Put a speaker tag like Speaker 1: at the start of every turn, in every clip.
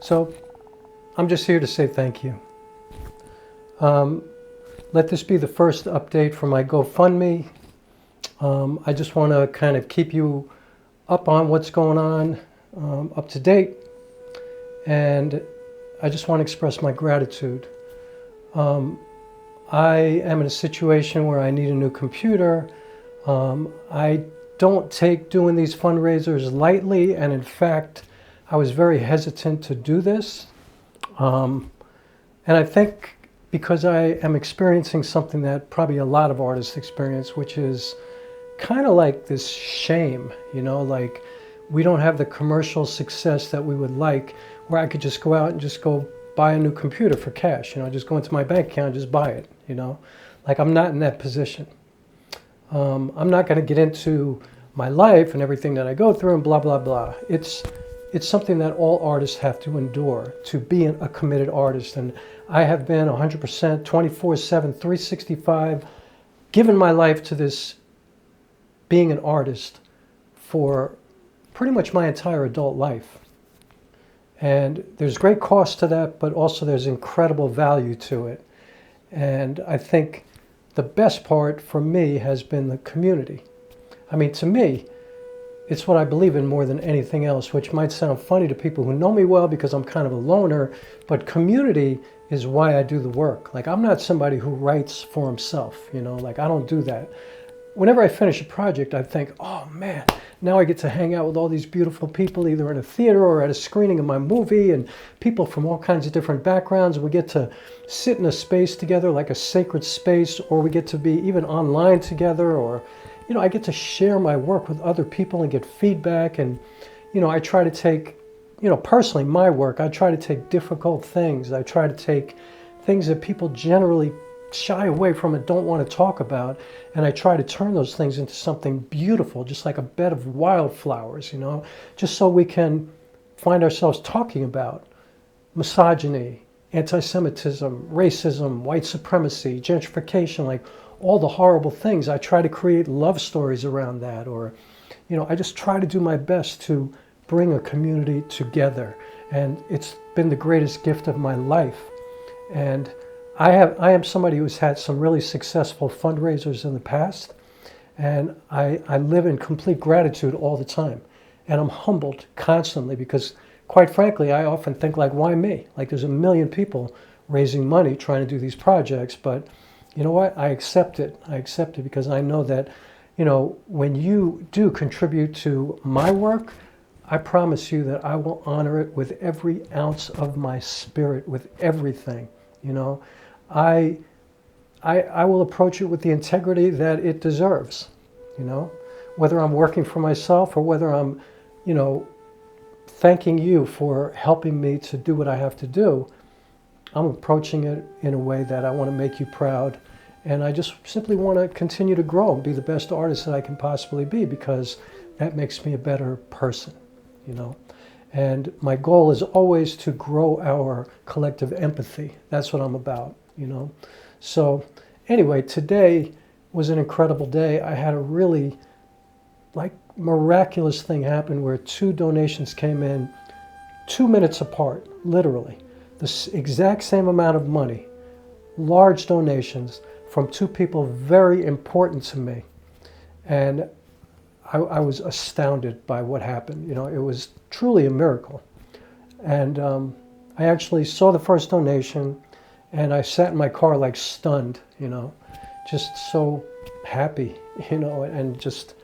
Speaker 1: So I'm just here to say thank you. Let this be the first update for my GoFundMe. I just want to kind of keep you up on what's going on, up to date. And I just want to express my gratitude. I am in a situation where I need a new computer. I don't take doing these fundraisers lightly, and in fact, I was very hesitant to do this. And I think because I am experiencing something that probably a lot of artists experience, which is kind of like this shame, you know, like we don't have the commercial success that we would like, where I could just go out and just go buy a new computer for cash, you know, just go into my bank account and just buy it, you know. Like, I'm not in that position. I'm not going to get into my life and everything that I go through and blah, blah, blah. It's something that all artists have to endure to be a committed artist. And I have been 100%, 24/7, 365, given my life to this being an artist for pretty much my entire adult life. And there's great cost to that, but also there's incredible value to it. And I think the best part for me has been the community. I mean, to me, it's what I believe in more than anything else, which might sound funny to people who know me well because I'm kind of a loner, but community is why I do the work. Like, I'm not somebody who writes for himself, you know, like I don't do that. Whenever I finish a project, I think, oh man, now I get to hang out with all these beautiful people, either in a theater or at a screening of my movie, and people from all kinds of different backgrounds. We get to sit in a space together, like a sacred space, or we get to be even online together, or, you know, I get to share my work with other people and get feedback. And, you know, I try to take, you know, personally, my work, I try to take difficult things. I try to take things that people generally shy away from and don't want to talk about, and I try to turn those things into something beautiful, just like a bed of wildflowers, you know, just so we can find ourselves talking about misogyny, anti-Semitism, racism, white supremacy, gentrification, like all the horrible things. I try to create love stories around that, or, you know, I just try to do my best to bring a community together, and it's been the greatest gift of my life. And I am somebody who's had some really successful fundraisers in the past, and I live in complete gratitude all the time. And I'm humbled constantly because, quite frankly, I often think, like, why me? Like, there's a million people raising money trying to do these projects, but you know what? I accept it. I accept it because I know that, you know, when you do contribute to my work, I promise you that I will honor it with every ounce of my spirit, with everything, you know. I will approach it with the integrity that it deserves, you know, whether I'm working for myself or whether I'm, you know, thanking you for helping me to do what I have to do. I'm approaching it in a way that I want to make you proud, and I just simply want to continue to grow and be the best artist that I can possibly be, because that makes me a better person, you know. And my goal is always to grow our collective empathy. That's what I'm about, you know. So anyway, today was an incredible day. I had a really, like, miraculous thing happen where 2 donations came in 2 minutes apart, literally. The exact same amount of money, large donations from 2 people very important to me. And I was astounded by what happened. You know, it was truly a miracle. And I actually saw the first donation, and I sat in my car like stunned, you know, just so happy, you know, and just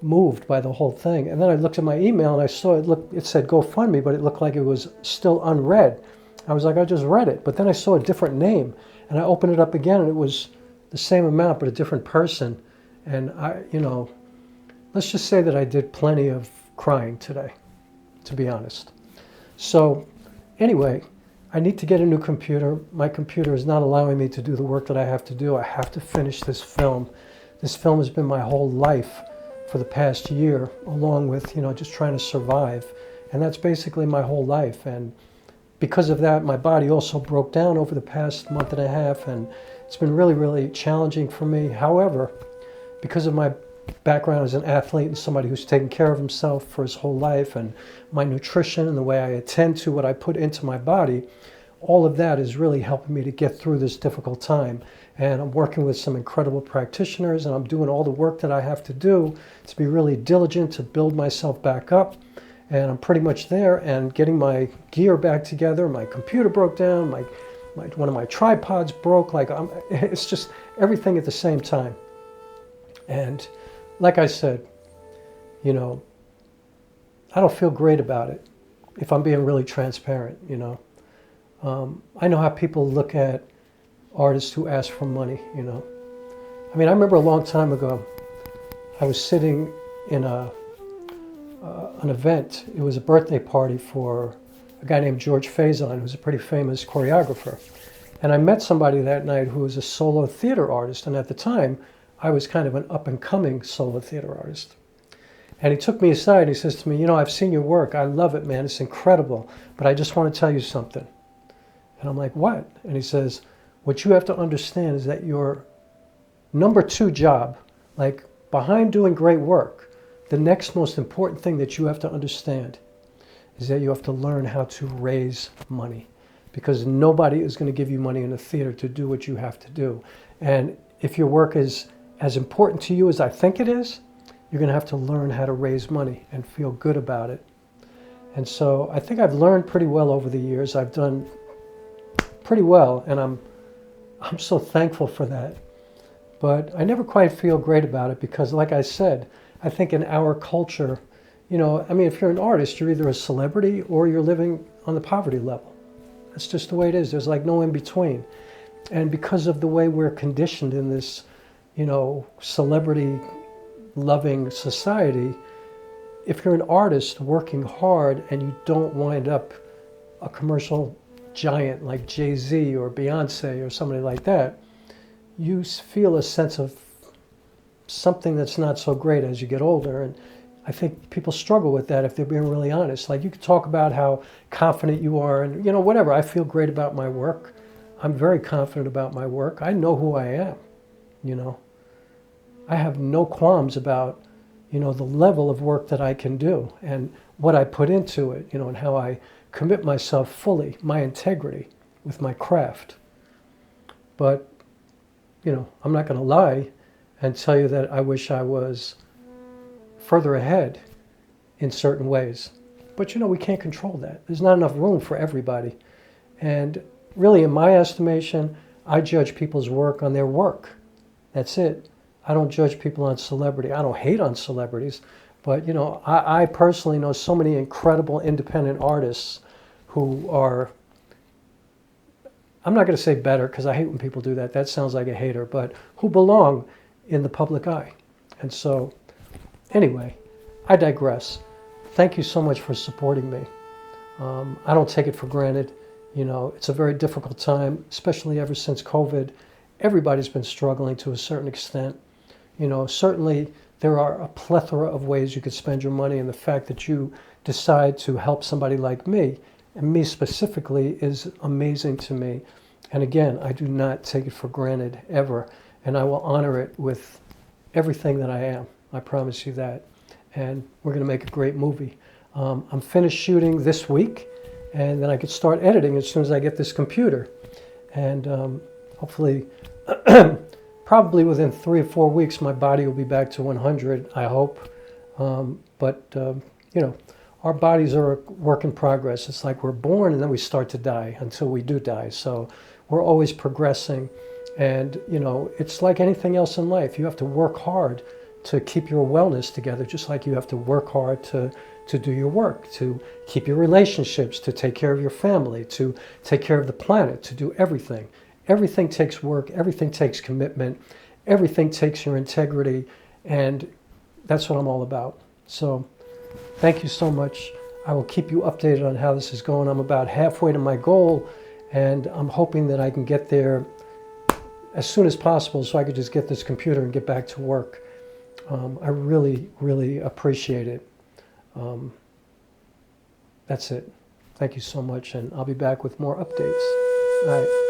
Speaker 1: moved by the whole thing. And then I looked at my email and I saw it said GoFundMe, but it looked like it was still unread. I was like, I just read it. But then I saw a different name, and I opened it up again, and it was the same amount, but a different person. And I, you know, let's just say that I did plenty of crying today, to be honest. So anyway, I need to get a new computer. My computer is not allowing me to do the work that I have to do. I have to finish this film. This film has been my whole life for the past year, along with, you know, just trying to survive. And that's basically my whole life. And because of that, my body also broke down over the past month and a half, and it's been really, really challenging for me. However, because of my background as an athlete and somebody who's taken care of himself for his whole life, and my nutrition and the way I attend to what I put into my body, all of that is really helping me to get through this difficult time. And I'm working with some incredible practitioners, and I'm doing all the work that I have to do to be really diligent to build myself back up. And I'm pretty much there, and getting my gear back together. My computer broke down, one of my tripods broke, it's just everything at the same time. And like I said, you know, I don't feel great about it, if I'm being really transparent, you know. I know how people look at artists who ask for money, you know. I mean, I remember a long time ago, I was sitting in an event. It was a birthday party for a guy named George Faison, who's a pretty famous choreographer. And I met somebody that night who was a solo theater artist, and at the time, I was kind of an up-and-coming solo theater artist. And he took me aside and he says to me, you know, I've seen your work. I love it, man. It's incredible. But I just want to tell you something. And I'm like, what? And he says, what you have to understand is that your number 2 job, like behind doing great work, the next most important thing that you have to understand is that you have to learn how to raise money, because nobody is going to give you money in a theater to do what you have to do. And if your work is as important to you as I think it is, you're going to have to learn how to raise money and feel good about it. And so I think I've learned pretty well over the years. I've done pretty well, and I'm so thankful for that. But I never quite feel great about it because, like I said, I think in our culture, you know, I mean, if you're an artist, you're either a celebrity or you're living on the poverty level. That's just the way it is. There's like no in between. And because of the way we're conditioned in this, you know, celebrity-loving society, if you're an artist working hard and you don't wind up a commercial giant like Jay-Z or Beyonce or somebody like that, you feel a sense of something that's not so great as you get older. And I think people struggle with that if they're being really honest. Like, you could talk about how confident you are and, you know, whatever. I feel great about my work. I'm very confident about my work. I know who I am, you know. I have no qualms about, you know, the level of work that I can do and what I put into it, you know, and how I commit myself fully, my integrity with my craft. But, you know, I'm not going to lie and tell you that I wish I was further ahead in certain ways. But, you know, we can't control that. There's not enough room for everybody. And really, in my estimation, I judge people's work on their work. That's it. I don't judge people on celebrity. I don't hate on celebrities. But, you know, I personally know so many incredible independent artists who are, I'm not going to say better because I hate when people do that. That sounds like a hater. But who belong in the public eye. And so, anyway, I digress. Thank you so much for supporting me. I don't take it for granted. You know, it's a very difficult time, especially ever since COVID. Everybody's been struggling to a certain extent. You know, certainly there are a plethora of ways you could spend your money, and the fact that you decide to help somebody like me, and me specifically, is amazing to me. And again, I do not take it for granted ever, and I will honor it with everything that I am. I promise you that. And we're going to make a great movie. I'm finished shooting this week, and then I could start editing as soon as I get this computer. And hopefully, probably within 3 or 4 weeks, my body will be back to 100, I hope. But you know, our bodies are a work in progress. It's like we're born and then we start to die until we do die. So we're always progressing. And, you know, it's like anything else in life. You have to work hard to keep your wellness together, just like you have to work hard to do your work, to keep your relationships, to take care of your family, to take care of the planet, to do everything. Everything takes work, everything takes commitment, everything takes your integrity, and that's what I'm all about. So thank you so much. I will keep you updated on how this is going. I'm about halfway to my goal, and I'm hoping that I can get there as soon as possible so I could just get this computer and get back to work. I really, really appreciate it. That's it. Thank you so much, and I'll be back with more updates. All right.